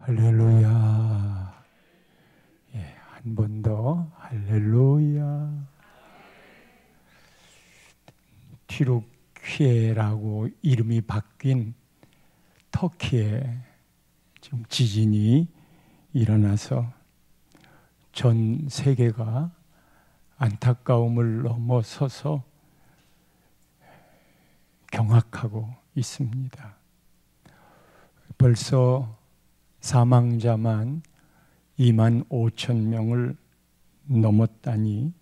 할렐루야. 예, 한 번 더 할렐루야. 튀르키예라고 이름이 바뀐 터키에 지금 지진이 일어나서 전 세계가 안타까움을 넘어서서 경악하고 있습니다. 벌써 사망자만 2만 5천 명을 넘었다니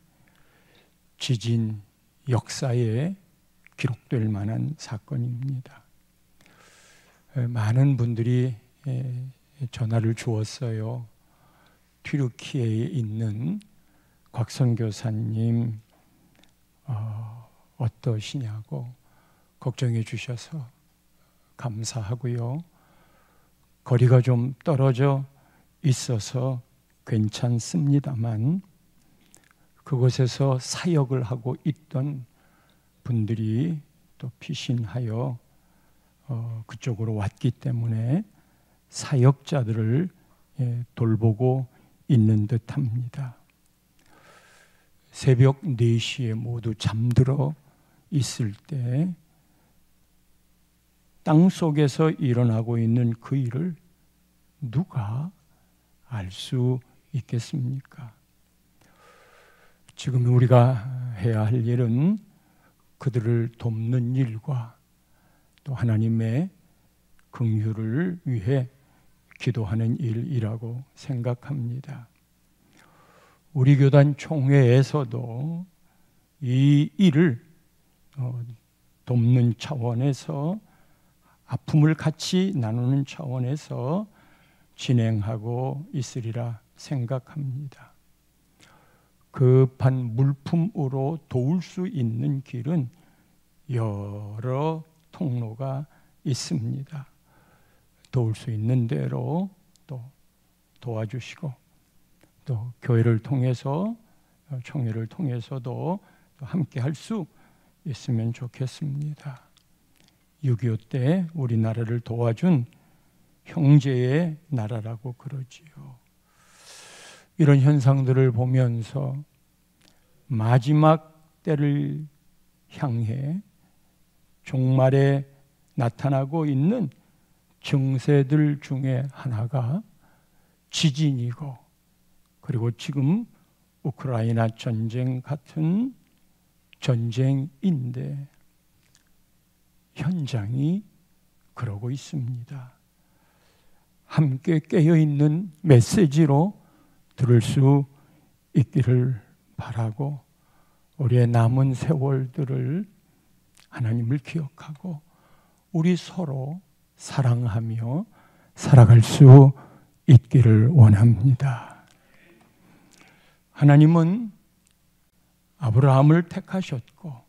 지진 역사에 기록될 만한 사건입니다. 많은 분들이 전화를 주었어요. 튀르키예에 있는 곽 선교사님 어떠시냐고 걱정해 주셔서 감사하고요. 거리가 좀 떨어져 있어서 괜찮습니다만 그곳에서 사역을 하고 있던 분들이 또 피신하여 그쪽으로 왔기 때문에 사역자들을 돌보고 있는 듯합니다. 새벽 4시에 모두 잠들어 있을 때 땅속에서 일어나고 있는 그 일을 누가 알 수 있겠습니까? 지금 우리가 해야 할 일은 그들을 돕는 일과 또 하나님의 긍휼을 위해 기도하는 일이라고 생각합니다. 우리 교단 총회에서도 이 일을 돕는 차원에서 아픔을 같이 나누는 차원에서 진행하고 있으리라 생각합니다. 급한 물품으로 도울 수 있는 길은 여러 통로가 있습니다. 도울 수 있는 대로 또 도와주시고 또 교회를 통해서 총회를 통해서도 함께 할 수 있으면 좋겠습니다. 6.25 때 우리나라를 도와준 형제의 나라라고 그러지요. 이런 현상들을 보면서 마지막 때를 향해 종말에 나타나고 있는 증세들 중에 하나가 지진이고 그리고 지금 우크라이나 전쟁 같은 전쟁인데 현장이 그러고 있습니다. 함께 깨어있는 메시지로 들을 수 있기를 바라고 우리의 남은 세월들을 하나님을 기억하고 우리 서로 사랑하며 살아갈 수 있기를 원합니다. 하나님은 아브라함을 택하셨고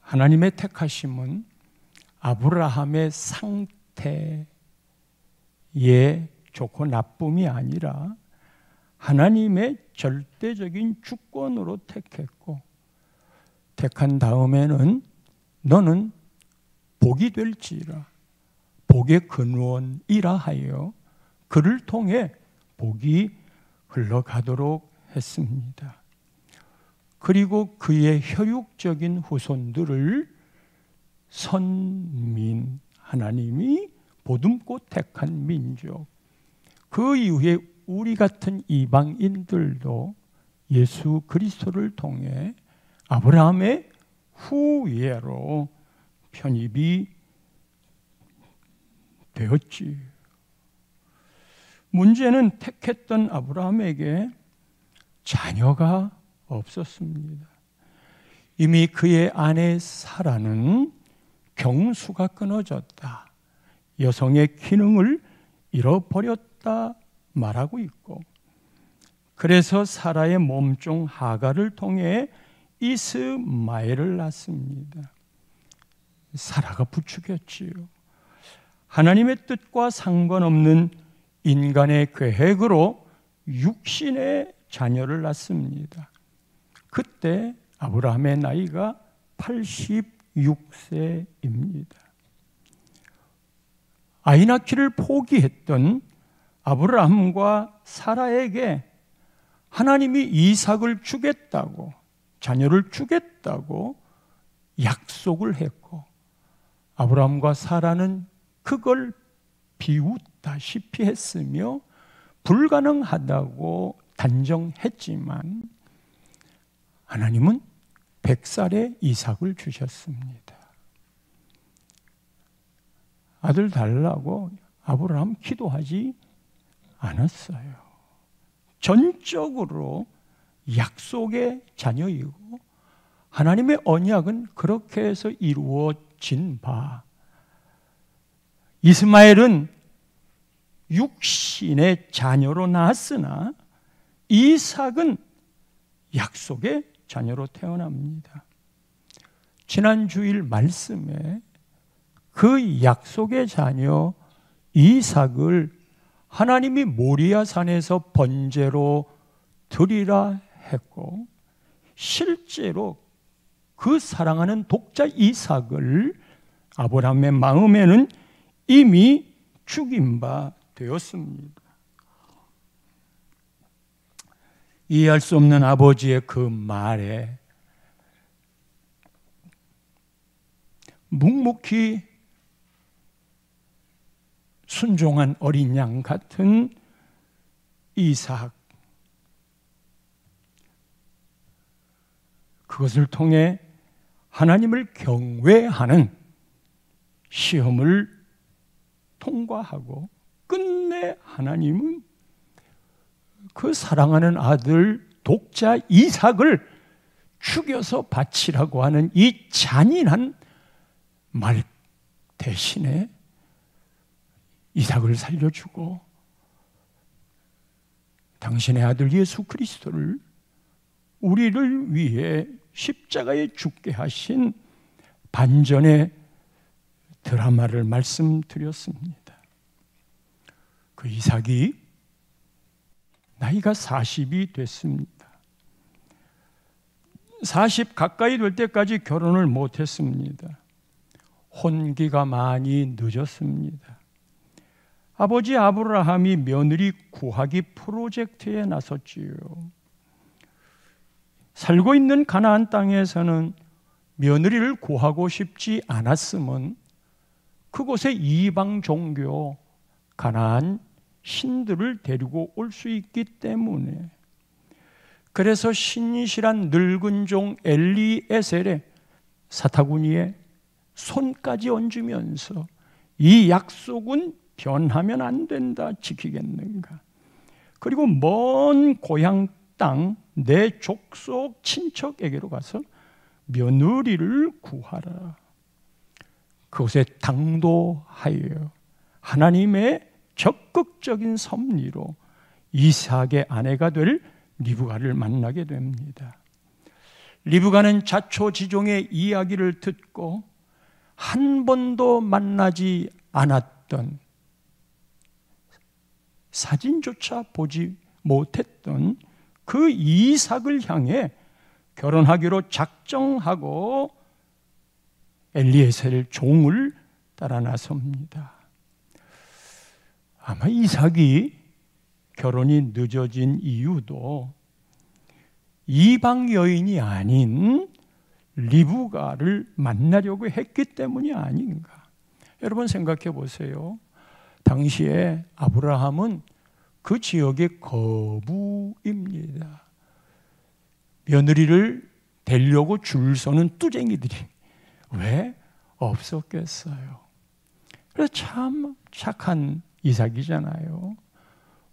하나님의 택하심은 아브라함의 상태에 좋고 나쁨이 아니라 하나님의 절대적인 주권으로 택했고 택한 다음에는 너는 복이 될지라 복의 근원이라 하여 그를 통해 복이 흘러가도록 했습니다. 그리고 그의 혈육적인 후손들을 선민 하나님이 보듬고 택한 민족 그 이후에 우리 같은 이방인들도 예수 그리스도를 통해 아브라함의 후예로 편입이 되었지. 문제는 택했던 아브라함에게 자녀가 없었습니다. 이미 그의 아내 사라는 경수가 끊어졌다. 여성의 기능을 잃어버렸다 말하고 있고 그래서 사라의 몸종 하가를 통해 이스마엘을 낳습니다. 사라가 부추겼지요. 하나님의 뜻과 상관없는 인간의 계획으로 육신의 자녀를 낳습니다. 그때 아브라함의 나이가 86세입니다. 아이 낳기를 포기했던 아브라함과 사라에게 하나님이 이삭을 주겠다고, 자녀를 주겠다고 약속을 했고, 아브라함과 사라는 그걸 비웃다시피 했으며 불가능하다고 단정했지만 하나님은 100살에 이삭을 주셨습니다. 아들 달라고 아브라함 기도하지 않았어요. 전적으로 약속의 자녀이고 하나님의 언약은 그렇게 해서 이루어진 바, 이스마엘은 육신의 자녀로 낳았으나 이삭은 약속의 자녀로 태어납니다. 지난 주일 말씀에 그 약속의 자녀 이삭을 하나님이 모리아 산에서 번제로 드리라 했고, 실제로 그 사랑하는 독자 이삭을 아브라함의 마음에는 이미 죽인 바 되었습니다. 이해할 수 없는 아버지의 그 말에 묵묵히 순종한 어린 양 같은 이삭, 그것을 통해 하나님을 경외하는 시험을 통과하고 끝내 하나님은 그 사랑하는 아들 독자 이삭을 죽여서 바치라고 하는 이 잔인한 말 대신에 이삭을 살려주고 당신의 아들 예수 그리스도를 우리를 위해 십자가에 죽게 하신 반전의 드라마를 말씀드렸습니다. 그 이삭이 나이가 40이 됐습니다. 40 가까이 될 때까지 결혼을 못했습니다. 혼기가 많이 늦었습니다. 아버지 아브라함이 며느리 구하기 프로젝트에 나섰지요. 살고 있는 가나안 땅에서는 며느리를 구하고 싶지 않았으면 그곳에 이방 종교 가나안 신들을 데리고 올 수 있기 때문에, 그래서 신이시란 늙은 종 엘리에셀의 사타구니에 손까지 얹으면서 이 약속은 변하면 안 된다, 지키겠는가. 그리고 먼 고향 땅 내 족속 친척에게로 가서 며느리를 구하라. 그곳에 당도하여 하나님의 적극적인 섭리로 이삭의 아내가 될 리브가를 만나게 됩니다. 리브가는 자초지종의 이야기를 듣고 한 번도 만나지 않았던, 사진조차 보지 못했던 그 이삭을 향해 결혼하기로 작정하고 엘리에셀 종을 따라 나섭니다. 아마 이삭이 결혼이 늦어진 이유도 이방 여인이 아닌 리브가를 만나려고 했기 때문이 아닌가. 여러분 생각해 보세요. 당시에 아브라함은 그 지역의 거부입니다. 며느리를 데려고 줄 서는 뚜쟁이들이 왜 없었겠어요? 그래서 참 착한 이삭이잖아요.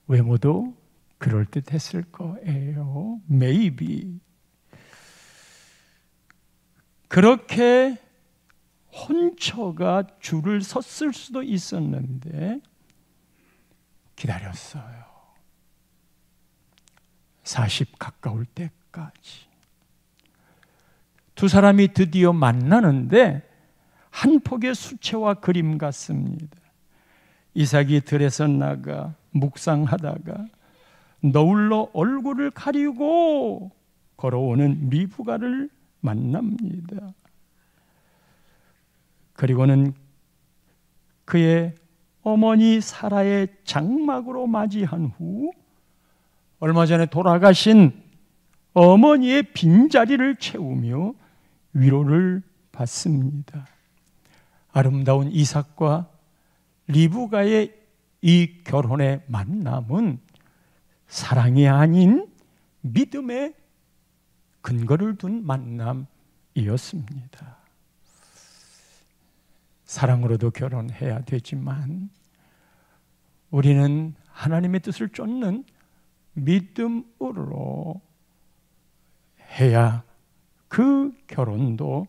외모도 그럴듯했을 거예요. Maybe. 그렇게 혼처가 줄을 섰을 수도 있었는데 기다렸어요. 40 가까울 때까지. 두 사람이 드디어 만나는데 한 폭의 수채화 그림 같습니다. 이삭이 들에서 나가 묵상하다가 너울로 얼굴을 가리고 걸어오는 리브가를 만납니다. 그리고는 그의 어머니 사라의 장막으로 맞이한 후 얼마 전에 돌아가신 어머니의 빈자리를 채우며 위로를 받습니다. 아름다운 이삭과 리브가의 이 결혼의 만남은 사랑이 아닌 믿음의 근거를 둔 만남이었습니다. 사랑으로도 결혼해야 되지만 우리는 하나님의 뜻을 쫓는 믿음으로 해야 그 결혼도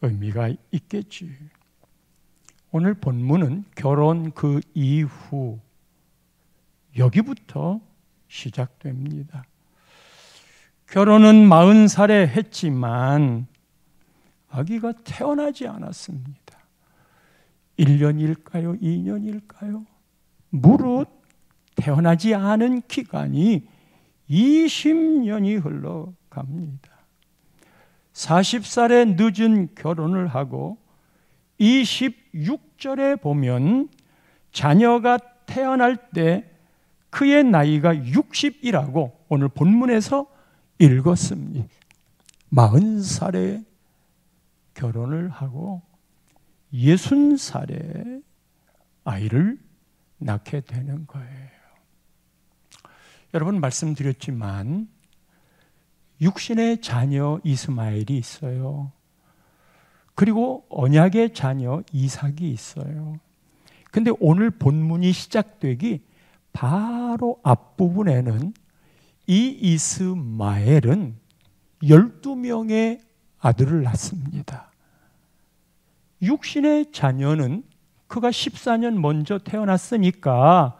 의미가 있겠지. 오늘 본문은 결혼 그 이후 여기부터 시작됩니다. 결혼은 40살에 했지만 아기가 태어나지 않았습니다. 1년일까요? 2년일까요? 무릇 태어나지 않은 기간이 20년이 흘러갑니다. 40살에 늦은 결혼을 하고 26절에 보면 자녀가 태어날 때 그의 나이가 60이라고 오늘 본문에서 읽었습니다. 40살에 결혼을 하고 60살에 아이를 낳게 되는 거예요. 여러분 말씀드렸지만 육신의 자녀 이스마엘이 있어요. 그리고 언약의 자녀 이삭이 있어요. 근데 오늘 본문이 시작되기 바로 앞부분에는 이 이스마엘은 12명의 아들을 낳습니다. 육신의 자녀는 그가 14년 먼저 태어났으니까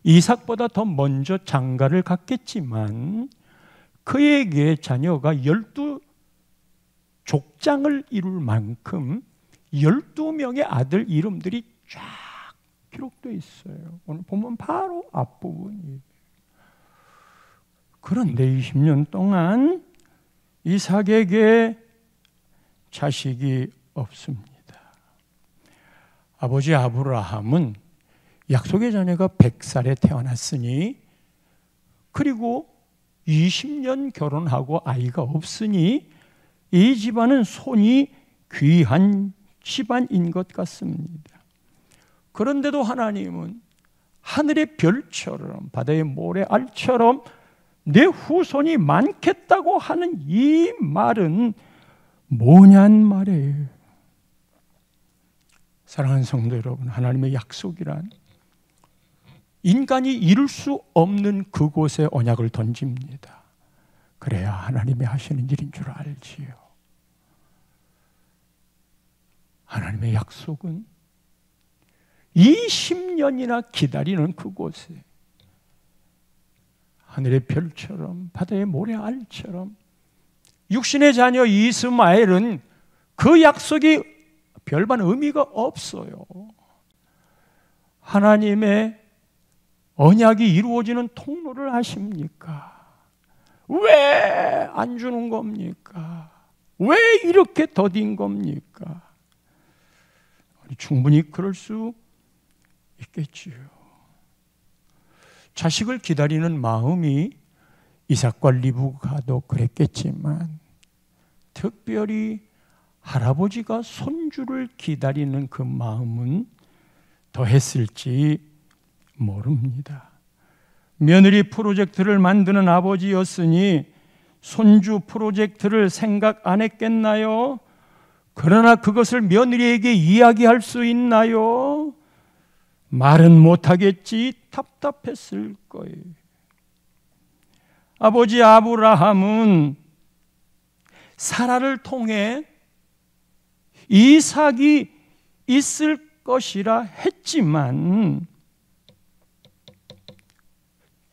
이삭보다 더 먼저 장가를 갔겠지만 그에게 자녀가 12족장을 이룰 만큼 12명의 아들 이름들이 쫙 기록되어 있어요. 오늘 보면 바로 앞부분이에요. 그런데 20년 동안 이삭에게 자식이 없습니다. 아버지 아브라함은 약속의 자녀가 100살에 태어났으니 그리고 20년 결혼하고 아이가 없으니 이 집안은 손이 귀한 집안인 것 같습니다. 그런데도 하나님은 하늘의 별처럼 바다의 모래알처럼 내 후손이 많겠다고 하는 이 말은 뭐냔 말이에요. 사랑하는 성도 여러분, 하나님의 약속이란 인간이 이룰 수 없는 그곳에 언약을 던집니다. 그래야 하나님이 하시는 일인 줄 알지요. 하나님의 약속은 20년이나 기다리는 그곳에 하늘의 별처럼 바다의 모래알처럼 육신의 자녀 이스마엘은 그 약속이 별반 의미가 없어요. 하나님의 언약이 이루어지는 통로를 아십니까? 왜 안 주는 겁니까? 왜 이렇게 더딘 겁니까? 충분히 그럴 수 있겠지요. 자식을 기다리는 마음이 이삭과 리브가도 그랬겠지만 특별히 할아버지가 손주를 기다리는 그 마음은 더했을지 모릅니다. 며느리 프로젝트를 만드는 아버지였으니 손주 프로젝트를 생각 안 했겠나요? 그러나 그것을 며느리에게 이야기할 수 있나요? 말은 못하겠지. 답답했을 거예요. 아버지 아브라함은 사라를 통해 이삭이 있을 것이라 했지만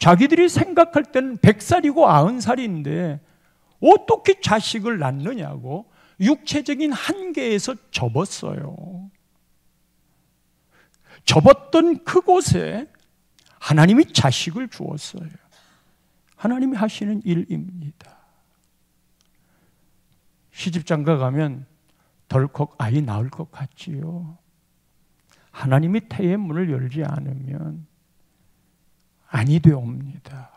자기들이 생각할 때는 100살이고 90살인데 어떻게 자식을 낳느냐고 육체적인 한계에서 접었어요. 접었던 그곳에 하나님이 자식을 주었어요. 하나님이 하시는 일입니다. 시집장가 가면 덜컥 아이 낳을 것 같지요. 하나님이 태의 문을 열지 않으면 아니 되옵니다.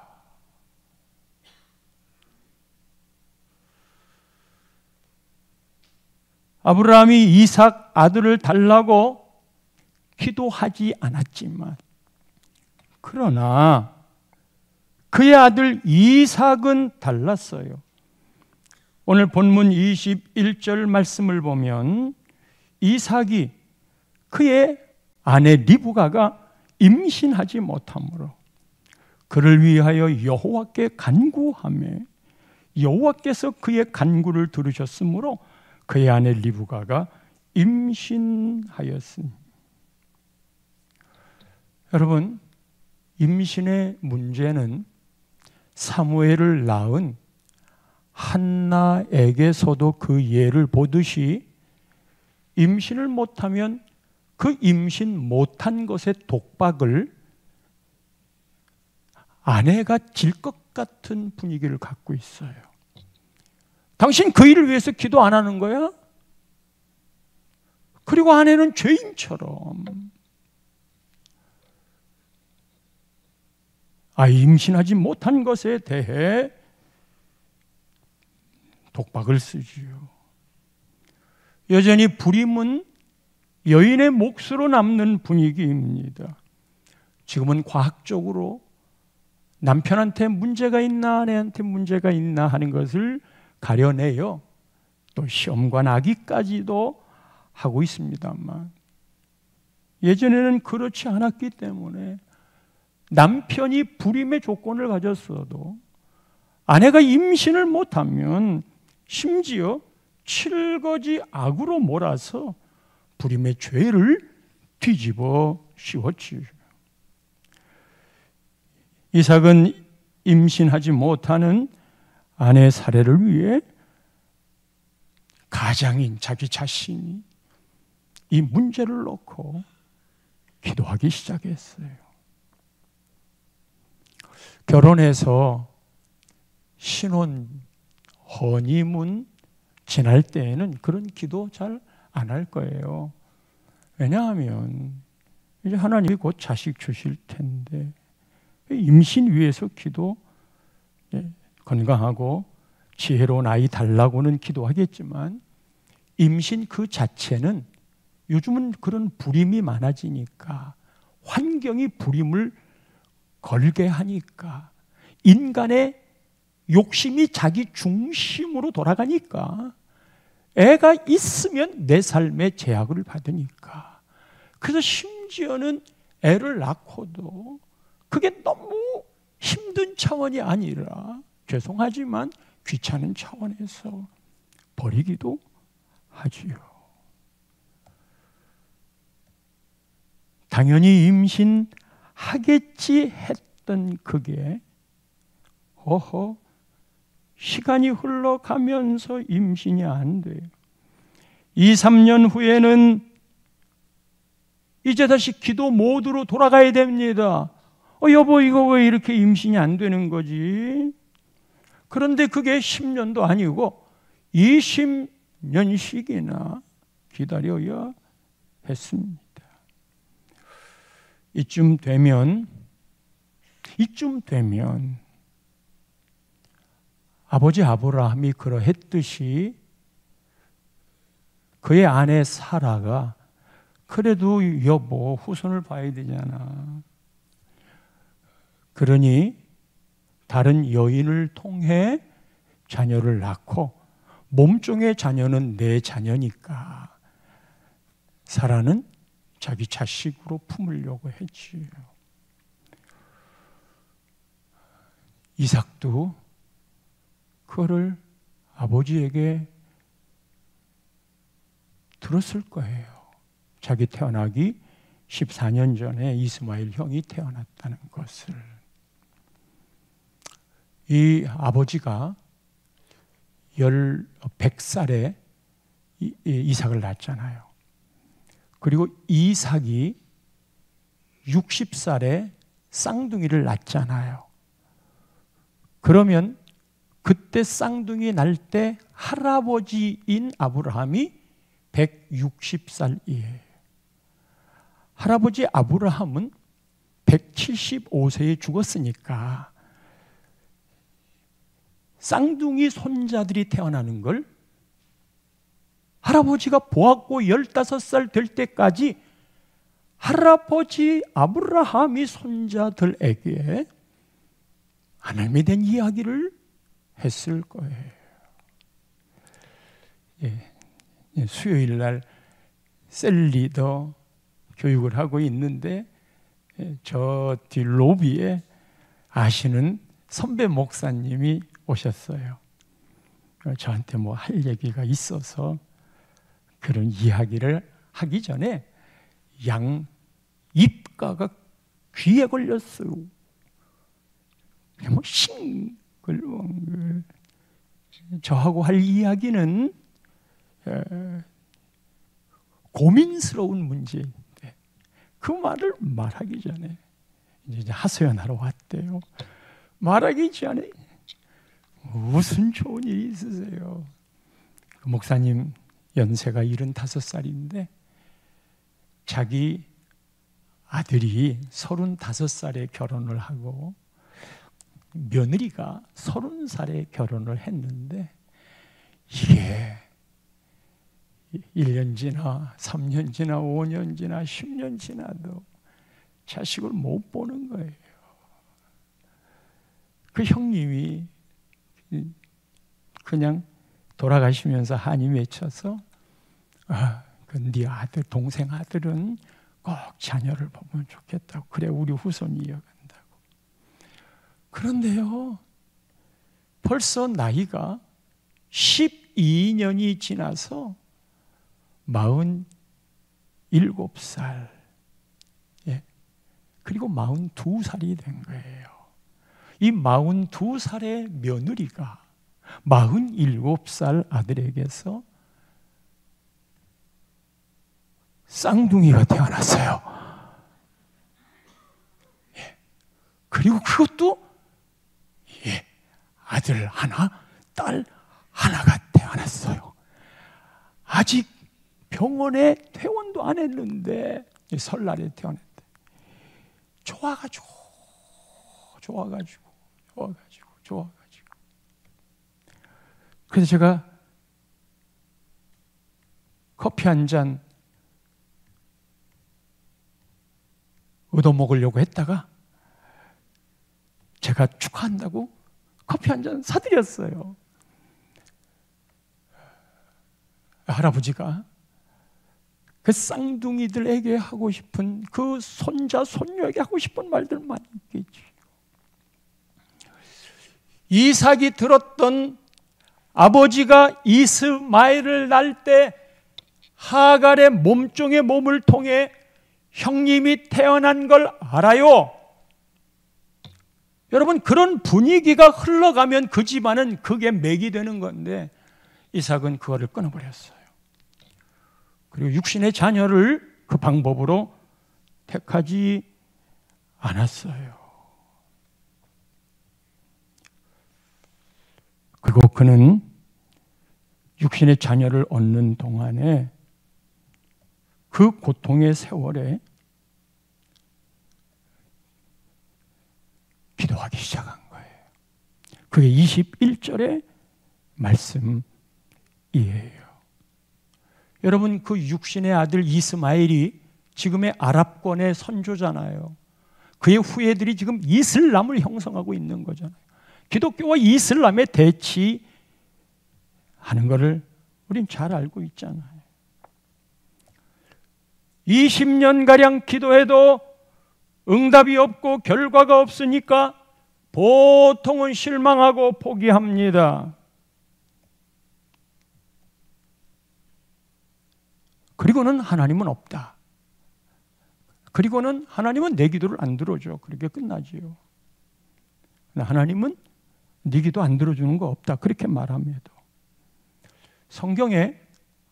아브라함이 이삭 아들을 달라고 기도하지 않았지만, 그러나 그의 아들 이삭은 달랐어요. 오늘 본문 21절 말씀을 보면 이삭이 그의 아내 리브가가 임신하지 못하므로 그를 위하여 여호와께 간구하며 여호와께서 그의 간구를 들으셨으므로 그의 아내 리브가가 임신하였으니. 여러분, 임신의 문제는 사무엘을 낳은 한나에게서도 그 예를 보듯이 임신을 못하면 그 임신 못한 것의 독박을 아내가 질 것 같은 분위기를 갖고 있어요. 당신 그 일을 위해서 기도 안 하는 거야? 그리고 아내는 죄인처럼 임신하지 못한 것에 대해 독박을 쓰지요. 여전히 불임은 여인의 몫으로 남는 분위기입니다. 지금은 과학적으로 남편한테 문제가 있나 아내한테 문제가 있나 하는 것을 가려내요. 또 시험관 아기까지도 하고 있습니다만, 예전에는 그렇지 않았기 때문에 남편이 불임의 조건을 가졌어도 아내가 임신을 못하면 심지어 칠거지 악으로 몰아서 불임의 죄를 뒤집어 씌웠지. 이삭은 임신하지 못하는 아내 사례를 위해 가장인 자기 자신이 이 문제를 놓고 기도하기 시작했어요. 결혼해서 신혼, 허니문 지날 때에는 그런 기도 잘 안 할 거예요. 왜냐하면 이제 하나님이 곧 자식 주실 텐데 임신 위해서 기도, 건강하고 지혜로운 아이 달라고는 기도하겠지만 임신 그 자체는 요즘은 그런 불임이 많아지니까, 환경이 불임을 걸게 하니까, 인간의 욕심이 자기 중심으로 돌아가니까, 애가 있으면 내 삶에 제약을 받으니까, 그래서 심지어는 애를 낳고도 그게 너무 힘든 차원이 아니라 죄송하지만 귀찮은 차원에서 버리기도 하지요. 당연히 임신하겠지 했던 그게 시간이 흘러가면서 임신이 안 돼요. 2, 3년 후에는 이제 다시 기도 모드로 돌아가야 됩니다. 여보, 이거 왜 이렇게 임신이 안 되는 거지? 그런데 그게 10년도 아니고 20년씩이나 기다려야 했습니다. 이쯤 되면 아버지 아브라함이 그러했듯이 그의 아내 사라가 그래도 여보 후손을 봐야 되잖아. 그러니 다른 여인을 통해 자녀를 낳고 몸종의 자녀는 내 자녀니까 사라는 자기 자식으로 품으려고 했지요. 이삭도 그거를 아버지에게 들었을 거예요. 자기 태어나기 14년 전에 이스마엘 형이 태어났다는 것을. 이 아버지가 100살에 이삭을 낳았잖아요. 그리고 이삭이 60살에 쌍둥이를 낳잖아요. 그러면 그때 쌍둥이 날 때 할아버지인 아브라함이 160살이에요. 할아버지 아브라함은 175세에 죽었으니까 쌍둥이 손자들이 태어나는 걸 할아버지가 보았고 15살 될 때까지 할아버지 아브라함이 손자들에게 하나님에 대한 이야기를 했을 거예요. 수요일 날 셀리더 교육을 하고 있는데 저 뒤 로비에 아시는 선배 목사님이 오셨어요. 저한테 뭐 할 얘기가 있어서 그런 이야기를 하기 전에 양 입가가 귀에 걸렸어요. 그냥 뭐 싱글벙글. 저하고 할 이야기는 고민스러운 문제인데 그 말을 말하기 전에 이제 하소연하러 왔대요. 말하기 전에 무슨 좋은 일이 있으세요? 그 목사님 연세가 75살인데 자기 아들이 35살에 결혼을 하고 며느리가 30살에 결혼을 했는데 이게 1년 지나 3년 지나 5년 지나 10년 지나도 자식을 못 보는 거예요. 그 형님이 그냥 돌아가시면서 한이 맺혀서 네 아들, 동생 아들은 꼭 자녀를 보면 좋겠다고. 그래 우리 후손이 이어간다고. 그런데요, 벌써 나이가 12년이 지나서 47살, 그리고 42살이 된 거예요. 이 42살의 며느리가 47살 아들에게서 쌍둥이가 태어났어요. 그리고 그것도 아들 하나, 딸 하나가 태어났어요. 아직 병원에 퇴원도 안 했는데 설날에 태어났대. 좋아가지고 그래서 제가 커피 한 잔 얻어먹으려고 했다가 제가 축하한다고 커피 한 잔 사드렸어요. 할아버지가 그 쌍둥이들에게 하고 싶은, 그 손자 손녀에게 하고 싶은 말들만 있겠지. 이삭이 들었던, 아버지가 이스마엘을 낳을 때 하갈의 몸종의 몸을 통해 형님이 태어난 걸 알아요. 여러분, 그런 분위기가 흘러가면 그 집안은 그게 맥이 되는 건데 이삭은 그거를 끊어버렸어요. 그리고 육신의 자녀를 그 방법으로 택하지 않았어요. 그리고 그는 육신의 자녀를 얻는 동안에 그 고통의 세월에 기도하기 시작한 거예요. 그게 21절의 말씀이에요. 여러분, 그 육신의 아들 이스마엘이 지금의 아랍권의 선조잖아요. 그의 후예들이 지금 이슬람을 형성하고 있는 거잖아요. 기독교와 이슬람에 대치하는 것을 우린 잘 알고 있잖아요. 20년가량 기도해도 응답이 없고 결과가 없으니까 보통은 실망하고 포기합니다. 그리고는 하나님은 없다. 그리고는 하나님은 내 기도를 안 들어줘. 그렇게 끝나지요. 하나님은 네 기도 안 들어주는 거 없다. 그렇게 말합니다. 성경에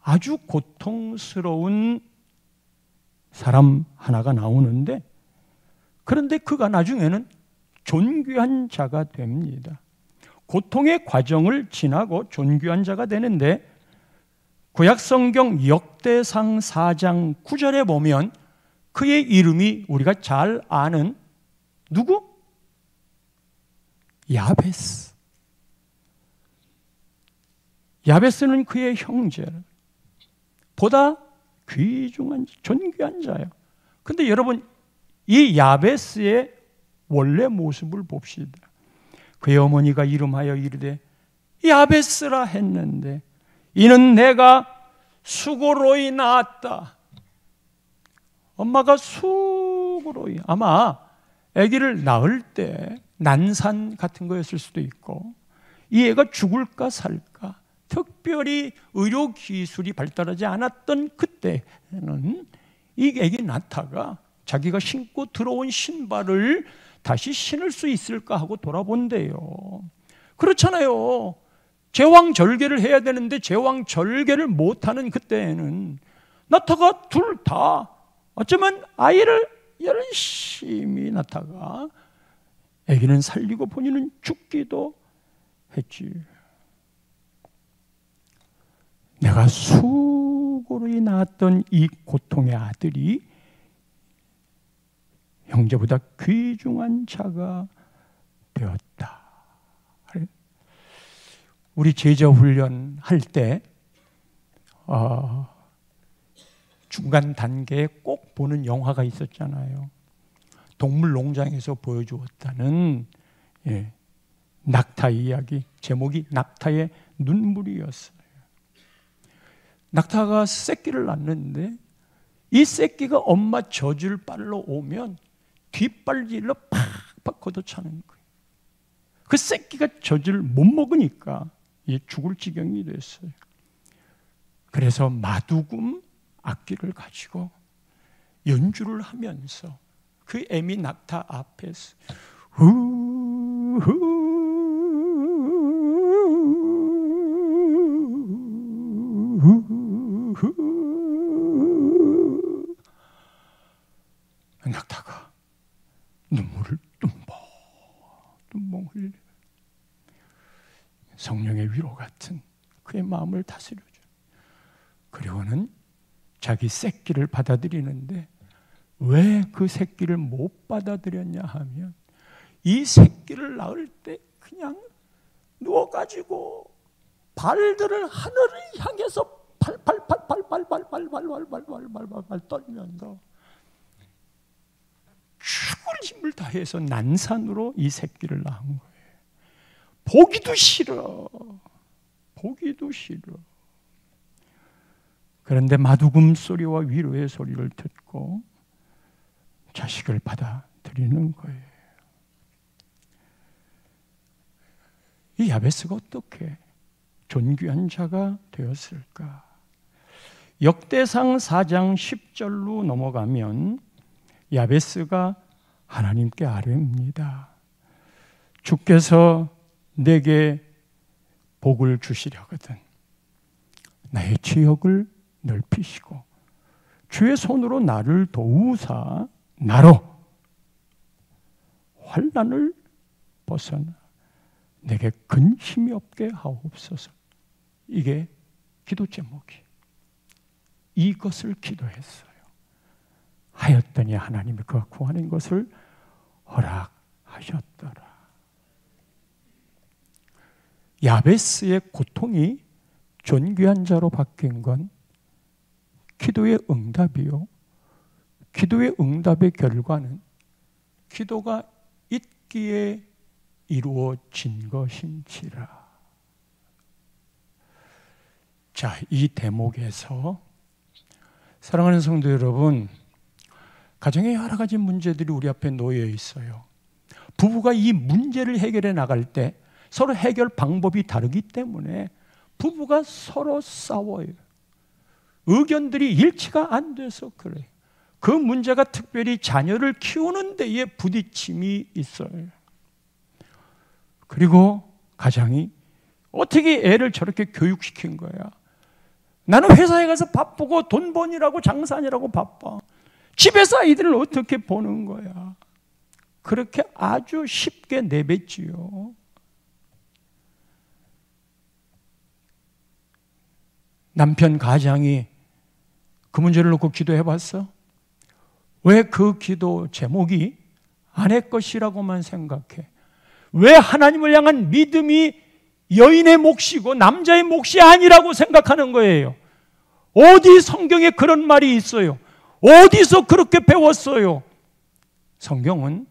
아주 고통스러운 사람 하나가 나오는데, 그런데 그가 나중에는 존귀한 자가 됩니다. 고통의 과정을 지나고 존귀한 자가 되는데, 구약성경 역대상 4장 9절에 보면 그의 이름이 우리가 잘 아는 누구? 야베스. 야베스는 그의 형제를 보다 귀중한 존귀한 자예요. 근데 여러분, 이 야베스의 원래 모습을 봅시다. 그의 어머니가 이름하여 이르되 야베스라 했는데 이는 내가 수고로이 낳았다. 엄마가 수고로이, 아마 아기를 낳을 때 난산 같은 거였을 수도 있고, 이 애가 죽을까 살까, 특별히 의료 기술이 발달하지 않았던 그때는 이 애기 낳다가 자기가 신고 들어온 신발을 다시 신을 수 있을까 하고 돌아본대요. 그렇잖아요. 제왕절개를 해야 되는데 제왕절개를 못하는 그때에는 나타가 둘 다 어쩌면 아이를 열심히 낳다가 아기는 살리고 본인은 죽기도 했지. 내가 수고로이 낳았던 이 고통의 아들이 형제보다 귀중한 자가 되었다. 우리 제자 훈련 할 때 중간 단계에 꼭 보는 영화가 있었잖아요. 동물농장에서 보여주었다는 낙타 이야기, 제목이 낙타의 눈물이었어요. 낙타가 새끼를 낳는데 이 새끼가 엄마 젖을 빨러 오면 뒷발질로 팍팍 걷어차는 거예요. 그 새끼가 젖을 못 먹으니까 죽을 지경이 됐어요. 그래서 마두금 악기를 가지고 연주를 하면서 그 애미 낙타 앞에서 낙타가 눈물을 뚱봉 흘려 성령의 위로 같은 그의 마음을 다스려줘. 그리고는 자기 새끼를 받아들이는데 왜 그 새끼를 못 받아들였냐 하면 이 새끼를 낳을 때 그냥 누워가지고 발들을 하늘을 향해서 팔 떨면서 죽을 힘을 다해서 난산으로 이 새끼를 낳은 거예요. 보기도 싫어. 그런데 마두금 소리와 위로의 소리를 듣고 자식을 받아들이는 거예요. 이 야베스가 어떻게 존귀한 자가 되었을까? 역대상 4장 10절로 넘어가면 야베스가 하나님께 아뢰입니다. 주께서 내게 복을 주시려거든 나의 지역을 넓히시고 주의 손으로 나를 도우사 나로 환난을 벗어나 내게 근심이 없게 하옵소서. 이게 기도 제목이. 이것을 기도했어요. 하였더니 하나님이 그가 구하는 것을 허락하셨더라. 야베스의 고통이 존귀한 자로 바뀐 건 기도의 응답이요. 기도의 응답의 결과는 기도가 있기에 이루어진 것인지라. 자, 이 대목에서 사랑하는 성도 여러분, 가정에 여러 가지 문제들이 우리 앞에 놓여 있어요. 부부가 이 문제를 해결해 나갈 때 서로 해결 방법이 다르기 때문에 부부가 서로 싸워요. 의견들이 일치가 안 돼서 그래요. 그 문제가 특별히 자녀를 키우는 데에 부딪힘이 있어요. 그리고 가장이 어떻게 애를 저렇게 교육시킨 거야? 나는 회사에 가서 바쁘고 돈 버니라고 장사하느라고 바빠. 집에서 아이들을 어떻게 보는 거야? 그렇게 아주 쉽게 내뱉지요. 남편 가장이 그 문제를 놓고 기도해 봤어? 왜 그 기도 제목이 아내 것이라고만 생각해? 왜 하나님을 향한 믿음이 여인의 몫이고 남자의 몫이 아니라고 생각하는 거예요? 어디 성경에 그런 말이 있어요? 어디서 그렇게 배웠어요? 성경은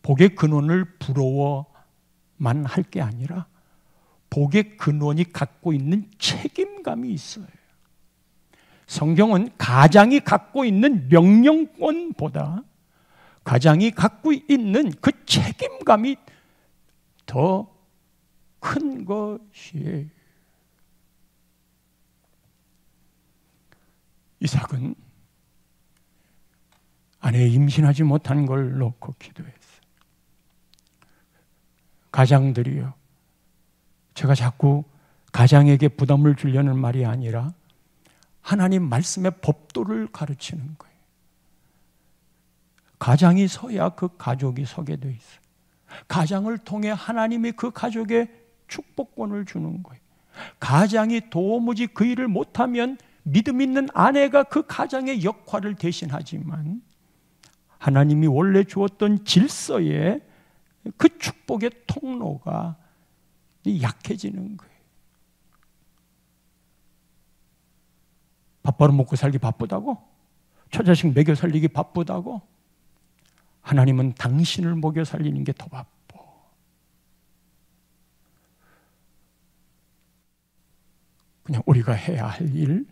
복의 근원을 부러워만 할 게 아니라 복의 근원이 갖고 있는 책임감이 있어요. 성경은 가장이 갖고 있는 명령권보다 가장이 갖고 있는 그 책임감이 더 큰 것이에요. 이삭은 아내 임신하지 못한 걸 놓고 기도했어요. 가장들이요, 제가 자꾸 가장에게 부담을 주려는 말이 아니라 하나님 말씀의 법도를 가르치는 거예요. 가장이 서야 그 가족이 서게 돼 있어요. 가장을 통해 하나님이 그 가족에 축복권을 주는 거예요. 가장이 도무지 그 일을 못하면 믿음 있는 아내가 그 가장의 역할을 대신하지만 하나님이 원래 주었던 질서에 그 축복의 통로가 약해지는 거예요. 밥 벌어 먹고 살기 바쁘다고? 처자식 먹여 살리기 바쁘다고? 하나님은 당신을 먹여 살리는 게 더 바빠. 그냥 우리가 해야 할 일,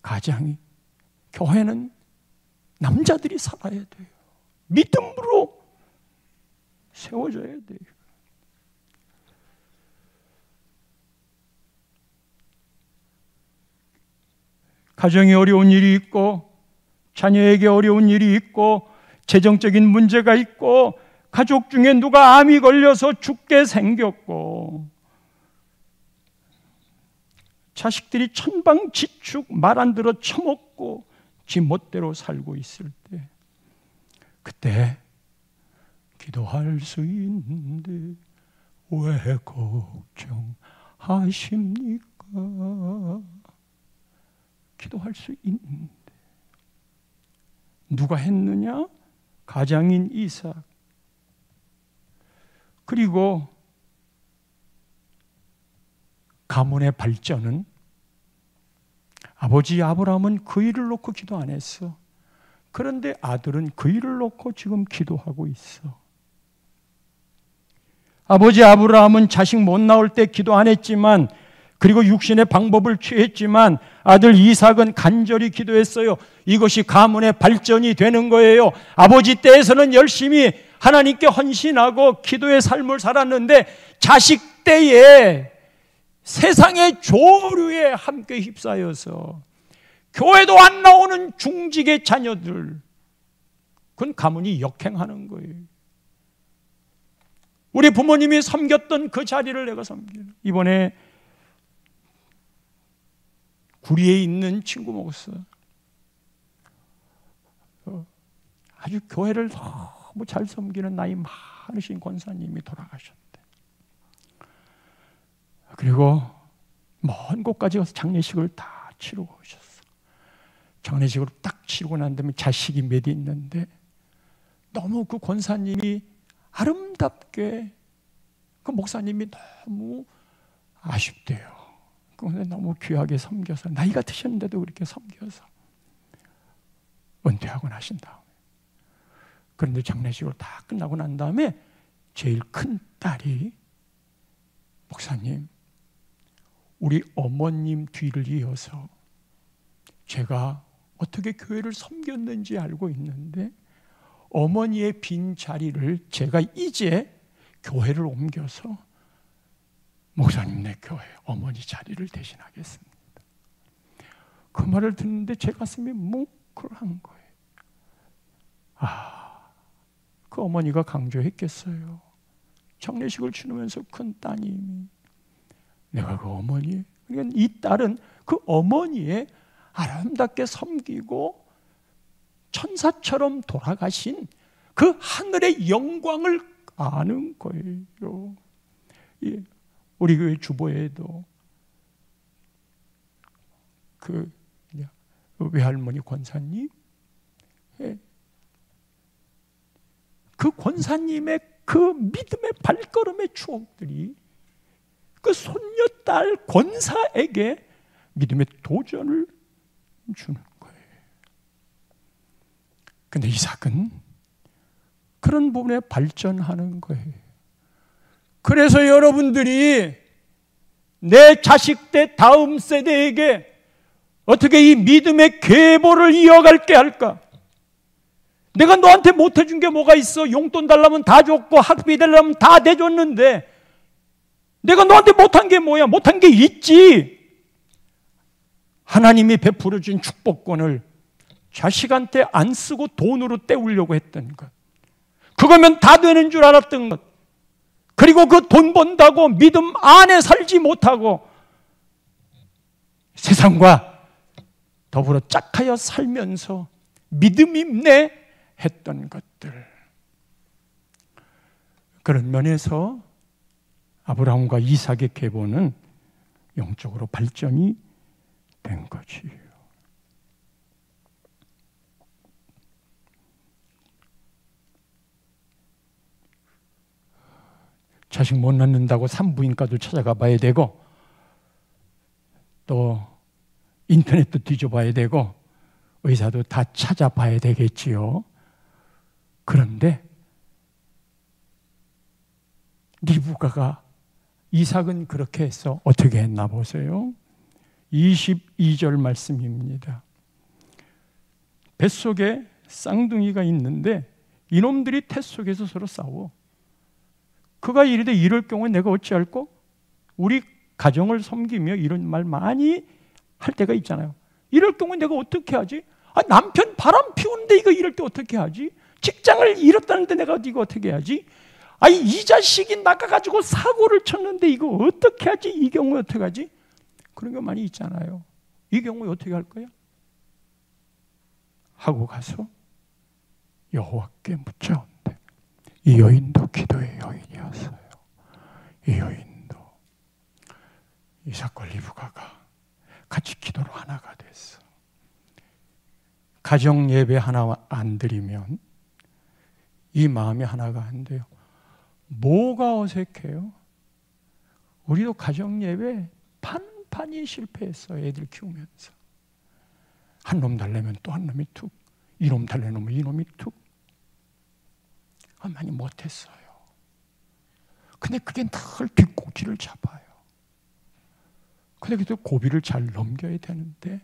가장이, 교회는 남자들이 살아야 돼요. 믿음으로 세워져야 돼요. 가정에 어려운 일이 있고, 자녀에게 어려운 일이 있고, 재정적인 문제가 있고, 가족 중에 누가 암이 걸려서 죽게 생겼고, 자식들이 천방지축 말 안 들어 처먹고 지 멋대로 살고 있을 때, 그때 기도할 수 있는데 왜 걱정하십니까? 기도할 수 있는데 누가 했느냐? 가장인 이삭. 그리고 가문의 발전은 아버지 아브라함은 그 일을 놓고 기도 안 했어. 그런데 아들은 그 일을 놓고 지금 기도하고 있어. 아버지 아브라함은 자식 못 나올 때 기도 안 했지만, 그리고 육신의 방법을 취했지만 아들 이삭은 간절히 기도했어요. 이것이 가문의 발전이 되는 거예요. 아버지 때에서는 열심히 하나님께 헌신하고 기도의 삶을 살았는데 자식 때에 세상의 조류에 함께 휩싸여서 교회도 안 나오는 중직의 자녀들, 그건 가문이 역행하는 거예요. 우리 부모님이 섬겼던 그 자리를 내가 섬겨요. 이번에 구리에 있는 친구 목사, 아주 교회를 너무 잘 섬기는 나이 많으신 권사님이 돌아가셨대. 그리고 먼 곳까지 가서 장례식을 다 치르고 오셨어. 장례식을 딱 치르고 난 다음에 자식이 몇 있는데 너무 그 권사님이 아름답게, 그 목사님이 너무 아쉽대요. 그런데 너무 귀하게 섬겨서, 나이가 드셨는데도 그렇게 섬겨서 은퇴하고 나신 다음에, 그런데 장례식을 다 끝나고 난 다음에 제일 큰 딸이, 목사님, 우리 어머님 뒤를 이어서 제가 어떻게 교회를 섬겼는지 알고 있는데 어머니의 빈 자리를 제가 이제 교회를 옮겨서 목사님네 교회 어머니 자리를 대신하겠습니다. 그 말을 듣는데 제 가슴이 뭉클한 거예요. 그 어머니가 강조했겠어요. 장례식을 치르면서 큰 따님이, 내가 그 어머니, 그러니까 이 딸은 그 어머니의 아름답게 섬기고 천사처럼 돌아가신 그 하늘의 영광을 아는 거예요. 예. 우리 교회 주보에도 그 외할머니 권사님, 그 권사님의 그 믿음의 발걸음의 추억들이 그 손녀딸 권사에게 믿음의 도전을 주는 거예요. 근데 이삭은 그런 부분에 발전하는 거예요. 그래서 여러분들이 내 자식 때 다음 세대에게 어떻게 이 믿음의 계보를 이어갈게 할까? 내가 너한테 못 해준 게 뭐가 있어? 용돈 달라면 다 줬고 학비 달라면 다 내줬는데 내가 너한테 못한 게 뭐야? 못한 게 있지. 하나님이 베풀어 준 축복권을 자식한테 안 쓰고 돈으로 때우려고 했던 것, 그거면 다 되는 줄 알았던 것, 그리고 그 돈 번다고 믿음 안에 살지 못하고 세상과 더불어 짝하여 살면서 믿음 있네 했던 것들, 그런 면에서 아브라함과 이삭의 계보는 영적으로 발전이 된 거지요. 자식 못 낳는다고 산부인과도 찾아가 봐야 되고 또 인터넷도 뒤져봐야 되고 의사도 다 찾아봐야 되겠지요. 그런데 리브가가, 이삭은 그렇게 해서 어떻게 했나 보세요. 22절 말씀입니다. 뱃속에 쌍둥이가 있는데 이놈들이 태 속에서 서로 싸워. 그가 이르되 이럴 경우에 내가 어찌할꼬? 우리 가정을 섬기며 이런 말 많이 할 때가 있잖아요. 이럴 경우에 내가 어떻게 하지? 남편 바람 피우는데 이거 이럴 때 어떻게 하지? 직장을 잃었다는데 내가 이거 어떻게 하지? 이 자식이 나가가지고 사고를 쳤는데 이거 어떻게 하지? 이 경우에 어떻게 하지? 그런 거 많이 있잖아요. 이 경우에 어떻게 할 거야? 하고 가서 여호와께 묻자온대. 이 여인도 기도의 여인이었어요. 이 여인도 이삭과 리브가가 같이 기도로 하나가 됐어. 가정 예배 하나 안 드리면 이 마음이 하나가 안 돼요. 뭐가 어색해요? 우리도 가정 예배 판판이 실패했어요. 애들 키우면서 한 놈 달래면 또 한 놈이 툭, 이놈 달래놓으면 이놈이 툭. 많이 못했어요. 근데 그게 늘 뒷꼭지를 잡아요. 근데 그래도 고비를 잘 넘겨야 되는데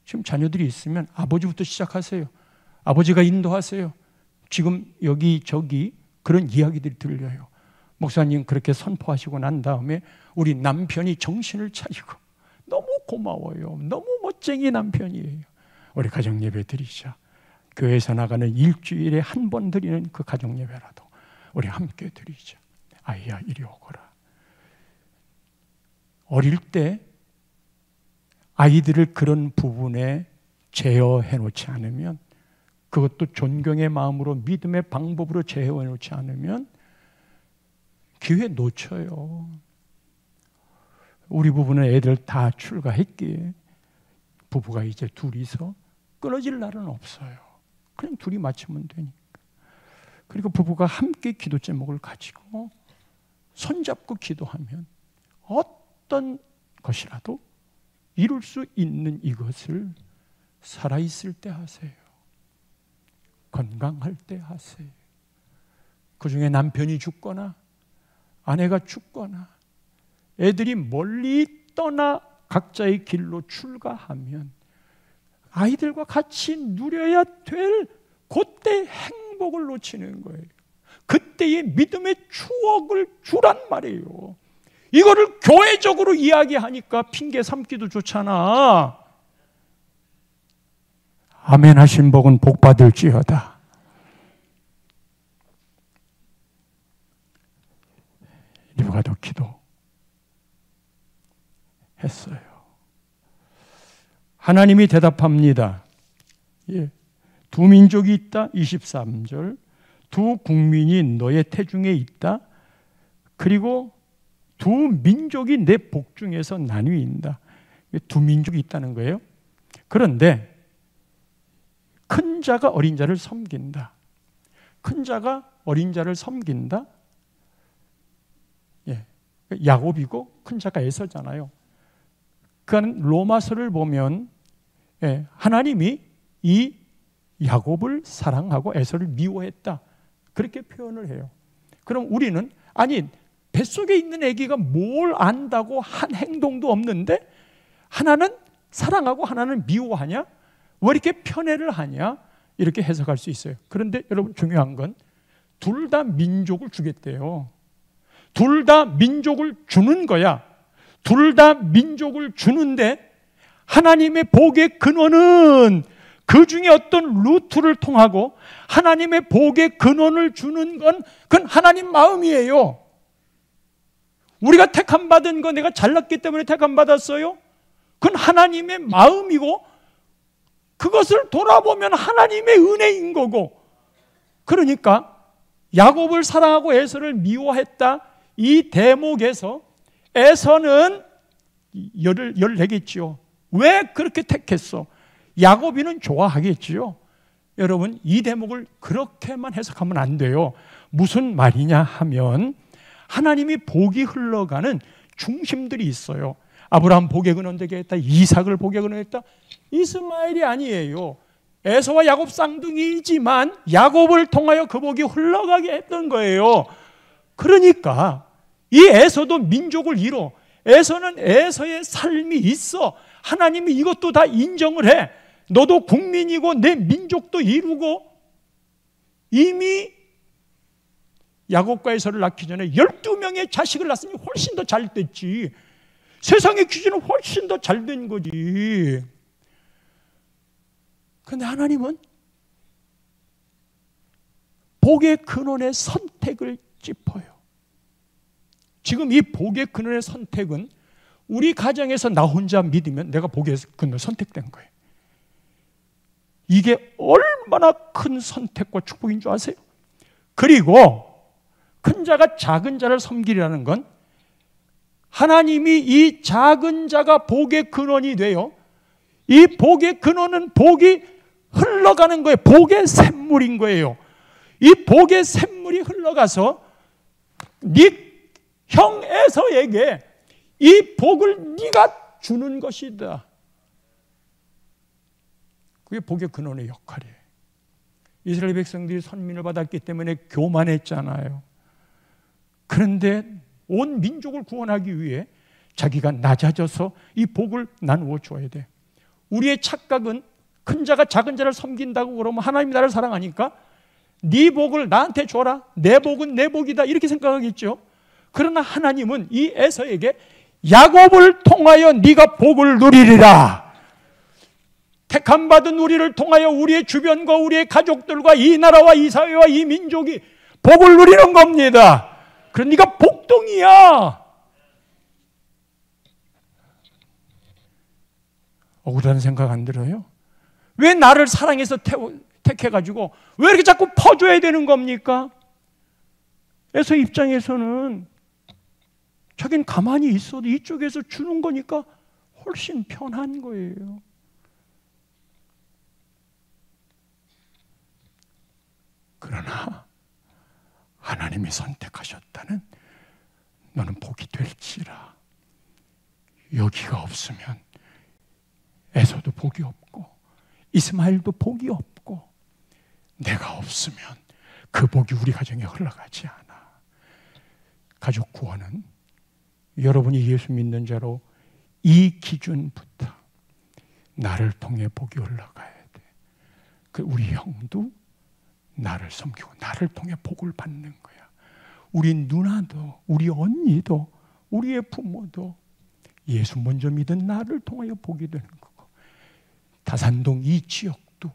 지금 자녀들이 있으면 아버지부터 시작하세요. 아버지가 인도하세요. 지금 여기저기 그런 이야기들이 들려요. 목사님 그렇게 선포하시고 난 다음에 우리 남편이 정신을 차리고 너무 고마워요. 너무 멋쟁이 남편이에요. 우리 가정예배 드리자. 교회에서 나가는 일주일에 한 번 드리는 그 가정예배라도 우리 함께 드리자. 아이야 이리 오거라. 어릴 때 아이들을 그런 부분에 제어해 놓지 않으면, 그것도 존경의 마음으로 믿음의 방법으로 제어해 놓지 않으면 기회 놓쳐요. 우리 부부는 애들 다 출가했기에 부부가 이제 둘이서 끊어질 날은 없어요. 그냥 둘이 맞추면 되니까. 그리고 부부가 함께 기도 제목을 가지고 손잡고 기도하면 어떤 것이라도 이룰 수 있는 이것을 살아있을 때 하세요. 건강할 때 하세요. 그 중에 남편이 죽거나 아내가 죽거나 애들이 멀리 떠나 각자의 길로 출가하면 아이들과 같이 누려야 될 그때 행복을 놓치는 거예요. 그때의 믿음의 추억을 주란 말이에요. 이거를 교회적으로 이야기하니까 핑계 삼기도 좋잖아. 아멘 하신 복은 복 받을지어다. 리브가도 기도했어요. 하나님이 대답합니다. 두 민족이 있다. 23절. 두 국민이 너의 태중에 있다. 그리고 두 민족이 내 복중에서 나뉘인다. 두 민족이 있다는 거예요. 그런데 큰 자가 어린 자를 섬긴다. 큰 자가 어린 자를 섬긴다. 예, 야곱이고 큰 자가 에서잖아요. 그러니까 로마서를 보면 하나님이 이 야곱을 사랑하고 에서를 미워했다. 그렇게 표현을 해요. 그럼 우리는 아니 뱃속에 있는 아기가 뭘 안다고 한 행동도 없는데 하나는 사랑하고 하나는 미워하냐? 왜 이렇게 편애를 하냐? 이렇게 해석할 수 있어요. 그런데 여러분 중요한 건 둘 다 민족을 주겠대요. 둘 다 민족을 주는 거야. 둘 다 민족을 주는데 하나님의 복의 근원은 그 중에 어떤 루트를 통하고 하나님의 복의 근원을 주는 건 그건 하나님 마음이에요. 우리가 택함받은 거 내가 잘났기 때문에 택함받았어요? 그건 하나님의 마음이고 그것을 돌아보면 하나님의 은혜인 거고, 그러니까 야곱을 사랑하고 에서를 미워했다. 이 대목에서 에서는 열을 내겠지요. 왜 그렇게 택했어? 야곱이는 좋아하겠지요. 여러분 이 대목을 그렇게만 해석하면 안 돼요. 무슨 말이냐 하면 하나님이 복이 흘러가는 중심들이 있어요. 아브라함 복의 근원 되게 했다. 이삭을 복의 근원 했다. 이스마엘이 아니에요. 에서와 야곱 쌍둥이이지만 야곱을 통하여 그 복이 흘러가게 했던 거예요. 그러니까 이 에서도 민족을 이뤄. 에서는 에서의 삶이 있어. 하나님이 이것도 다 인정을 해. 너도 국민이고 내 민족도 이루고. 이미 야곱과 에서를 낳기 전에 12명의 자식을 낳았으니 훨씬 더 잘 됐지. 세상의 기준은 훨씬 더 잘 된 거지. 그런데 하나님은 복의 근원의 선택을 짚어요. 지금 이 복의 근원의 선택은 우리 가정에서 나 혼자 믿으면 내가 복의 근원 선택된 거예요. 이게 얼마나 큰 선택과 축복인 줄 아세요? 그리고 큰 자가 작은 자를 섬기라는 건 하나님이 이 작은 자가 복의 근원이 돼요. 이 복의 근원은 복이 흘러가는 거예요. 복의 샘물인 거예요. 이 복의 샘물이 흘러가서 네 형 에서에게 이 복을 네가 주는 것이다. 그게 복의 근원의 역할이에요. 이스라엘 백성들이 선민을 받았기 때문에 교만했잖아요. 그런데 온 민족을 구원하기 위해 자기가 낮아져서 이 복을 나누어 줘야 돼. 우리의 착각은 큰 자가 작은 자를 섬긴다고 그러면 하나님이 나를 사랑하니까 네 복을 나한테 줘라. 내 복은 내 복이다. 이렇게 생각하겠죠. 그러나 하나님은 이 에서에게 야곱을 통하여 네가 복을 누리리라. 택함받은 우리를 통하여 우리의 주변과 우리의 가족들과 이 나라와 이 사회와 이 민족이 복을 누리는 겁니다. 그럼 네가 복덩이야. 억울한 생각 안 들어요? 왜 나를 사랑해서 택해가지고 왜 이렇게 자꾸 퍼줘야 되는 겁니까? 에서 입장에서는 자기는 가만히 있어도 이쪽에서 주는 거니까 훨씬 편한 거예요. 그러나 하나님이 선택하셨다는 너는 복이 될지라. 여기가 없으면 에서도 복이 없고 이스마엘도 복이 없고 내가 없으면 그 복이 우리 가정에 흘러가지 않아. 가족 구원은 여러분이 예수 믿는 자로 이 기준부터 나를 통해 복이 흘러가야 돼. 그 우리 형도 나를 섬기고 나를 통해 복을 받는 거야. 우리 누나도 우리 언니도 우리의 부모도 예수 먼저 믿은 나를 통하여 복이 되는 거고, 다산동 이 지역도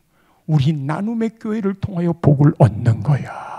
우리 나눔의 교회를 통하여 복을 얻는 거야.